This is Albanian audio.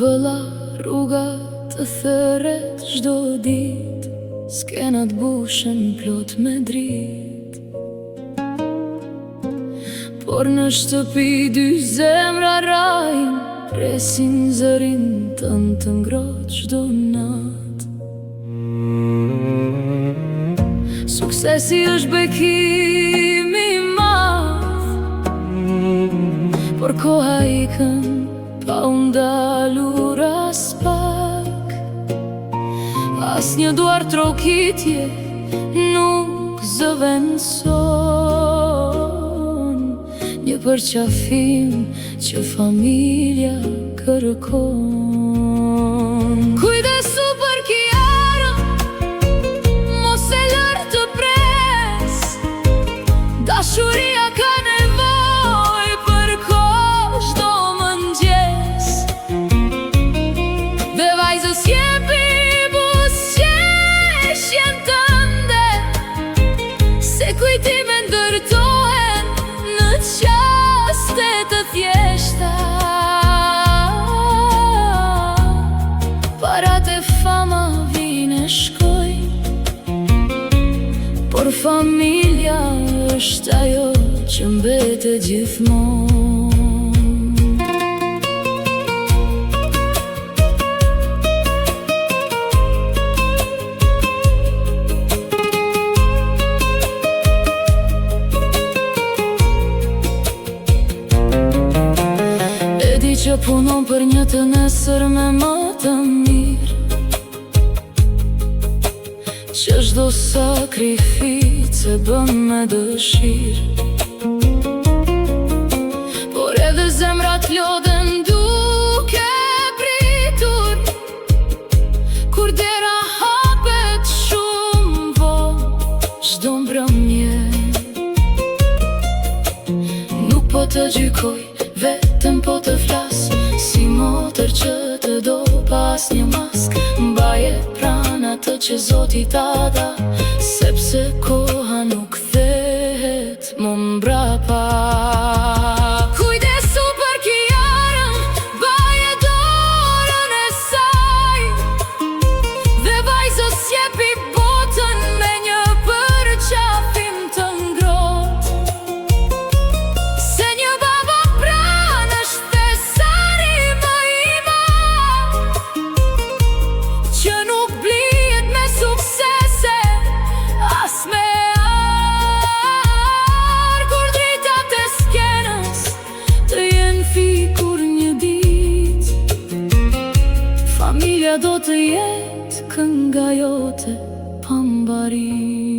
Vëlla rruga të thërret çdo dit, skenat bushen plot me drit. Por në shtëpi dy zemra rajnë, presin zërin tënë të ngrohtë çdo nat. Suksesi është bekim i madh, por koha ikën pa u ndalur as pak. Asnjë duar trokitje nuk zëvendëson një përqafim që familja kërkon. Kujdesu për Kiarën, mos e lër të pres. Dashuria ka nevojë për kohë çdo mëngjes. Dhe vajzës jepi buzëqeshjen tënde, se kujtime ndërtohen në qaste të thjeshta. Parat e fama vijnë e shkojnë, por familja është ajo që mbetet gjithmonë. E di që punon për një të nesër me më të mirë, që çdo sakrificë bën me dëshirë. Por edhe zemrat lodhen duke pritur, kur dera hapet shumë vonë çdo mbrëmje. Nuk po të gjykoj, vetëm po të flas, si motër që të do pas një mask. Mbaje pranë atë që Zoti ta dha, sepse koha nuk kthehet më mbrapa. Kujdesu për Kiarën, baje dorën e saj, dhe vajzës jepi botën me një përqafim të ngrohtë. Se një baba pranë është fesari më i madh, që nuk blihet me suksese as me ar. Kur dritat e skenës të jenë fikur një ditë, familja do të jetë kënga jote pa mbari.